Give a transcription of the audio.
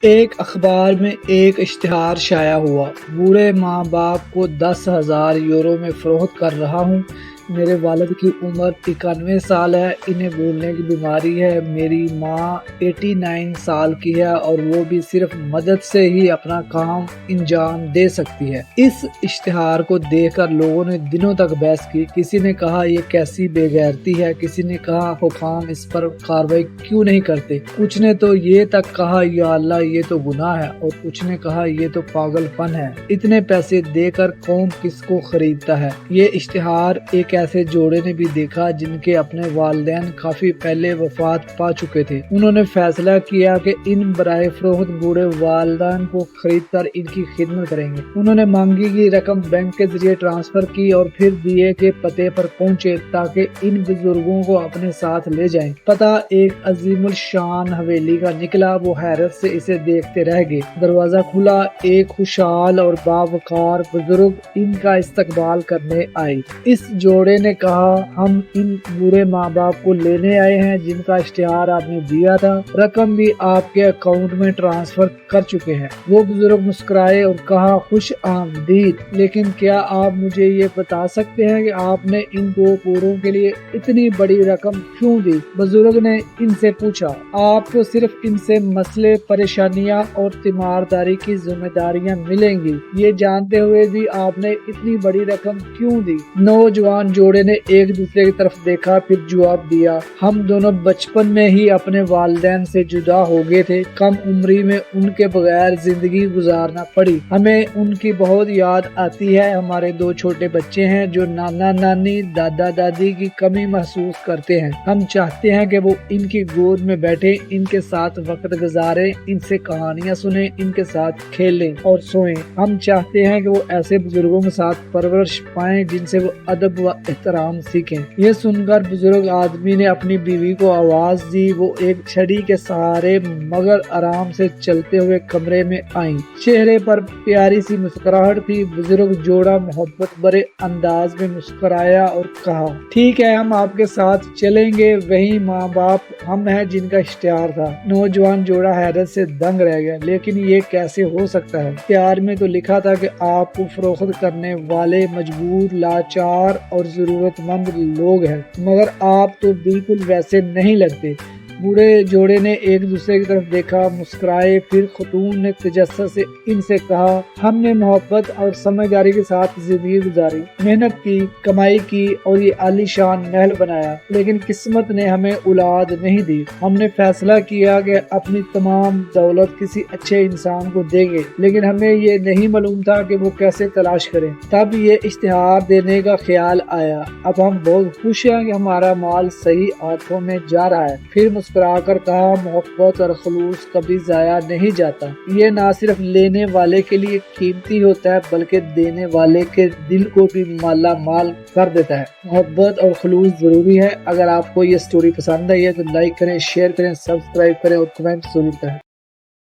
ایک اخبار میں ایک اشتہار شائع ہوا۔ بوڑھے ماں باپ کو 10,000 یورو میں فروخت کر رہا ہوں۔ میرے والد کی عمر 91 سال ہے، انہیں بھولنے کی بیماری ہے۔ میری ماں 89 سال کی ہے اور وہ بھی صرف مدد سے ہی اپنا کام انجام دے سکتی ہے۔ اس اشتہار کو دیکھ کر لوگوں نے دنوں تک بحث کی۔ کسی نے کہا یہ کیسی بے غیرتی ہے، کسی نے کہا حکام اس پر کارروائی کیوں نہیں کرتے، کچھ نے تو یہ تک کہا یا اللہ یہ تو گناہ ہے، اور کچھ نے کہا یہ تو پاگل پن ہے، اتنے پیسے دے کر کون کس کو خریدتا ہے۔ یہ اشتہار ایک ایسے جوڑے نے بھی دیکھا جن کے اپنے والدین کافی پہلے وفات پا چکے تھے۔ انہوں نے فیصلہ کیا کہ ان برائے فروخت بوڑھے والدین کو خرید کر ان کی خدمت کریں گے۔ انہوں نے مانگی گئی رقم بینک کے ذریعے ٹرانسفر کی اور پھر دیے کے پتے پر پہنچے تاکہ ان بزرگوں کو اپنے ساتھ لے جائیں۔ پتہ ایک عظیم الشان حویلی کا نکلا۔ وہ حیرت سے اسے دیکھتے رہ گئے۔ دروازہ کھلا، ایک خوشحال اور باوقار بزرگ ان کا استقبال کرنے آئے۔ اس جوڑے نے کہا ہم ان بوڑھے ماں باپ کو لینے آئے ہیں جن کا اشتہار آپ نے دیا تھا، رقم بھی آپ کے اکاؤنٹ میں ٹرانسفر کر چکے ہیں۔ وہ بزرگ مسکرائے اور کہا خوش آمدید، لیکن کیا آپ مجھے یہ بتا سکتے ہیں کہ آپ نے ان دو بوڑھوں کے لیے اتنی بڑی رقم کیوں دی؟ بزرگ نے ان سے پوچھا۔ آپ کو صرف ان سے مسئلے، پریشانیاں اور تیمارداری کی ذمہ داریاں ملیں گی، یہ جانتے ہوئے بھی آپ نے اتنی بڑی رقم کیوں دی؟ نوجوان جوڑے نے ایک دوسرے کی طرف دیکھا، پھر جواب دیا ہم دونوں بچپن میں ہی اپنے والدین سے جدا ہو گئے تھے، کم عمری میں ان کے بغیر زندگی گزارنا پڑی، ہمیں ان کی بہت یاد آتی ہے۔ ہمارے دو چھوٹے بچے ہیں جو نانا نانی، دادا دادی کی کمی محسوس کرتے ہیں۔ ہم چاہتے ہیں کہ وہ ان کی گود میں بیٹھے، ان کے ساتھ وقت گزاریں، ان سے کہانیاں سنیں، ان کے ساتھ کھیلیں اور سوئیں۔ ہم چاہتے ہیں کہ وہ ایسے بزرگوں کے ساتھ پرورش پائیں جن سے وہ ادب و احترام سیکھیں۔ یہ سن کر بزرگ آدمی نے اپنی بیوی کو آواز دی۔ وہ ایک چھڑی کے سہارے مگر آرام سے چلتے ہوئے کمرے میں آئیں۔ چہرے پر پیاری سی مسکراہٹ تھی۔ بزرگ جوڑا محبت برے انداز میں مسکرایا اور کہا ٹھیک ہے، ہم آپ کے ساتھ چلیں گے، وہی ماں باپ ہم ہیں جن کا اشتہار تھا۔ نوجوان جوڑا حیرت سے دنگ رہ گیا، لیکن یہ کیسے ہو سکتا ہے؟ اشتہار میں تو لکھا تھا کہ آپ کو فروخت کرنے والے مجبور، لاچار اور ضرورت مند لوگ ہیں، مگر آپ تو بالکل ویسے نہیں لگتے۔ بوڑھے جوڑے نے ایک دوسرے کی طرف دیکھا، مسکرائے، پھر خاتون نے تجسس سے ان سے کہا ہم نے محبت اور سمجھداری کے ساتھ زندگی گزاری، محنت کی، کمائی کی اور یہ عالی شان محل بنایا، لیکن قسمت نے ہمیں اولاد نہیں دی۔ ہم نے فیصلہ کیا کہ اپنی تمام دولت کسی اچھے انسان کو دیں گے، لیکن ہمیں یہ نہیں معلوم تھا کہ وہ کیسے تلاش کریں۔ تب یہ اشتہار دینے کا خیال آیا۔ اب ہم بہت خوش ہیں کہ ہمارا مال صحیح ہاتھوں میں جا رہا ہے۔ پھر مسکرا کر کہا محبت اور خلوص کبھی ضائع نہیں جاتا، یہ نہ صرف لینے والے کے لیے قیمتی ہوتا ہے بلکہ دینے والے کے دل کو بھی مالا مال کر دیتا ہے۔ محبت اور خلوص ضروری ہے۔ اگر آپ کو یہ سٹوری پسند آئی ہے تو لائک کریں، شیئر کریں، سبسکرائب کریں اور کمنٹ ضرور کریں۔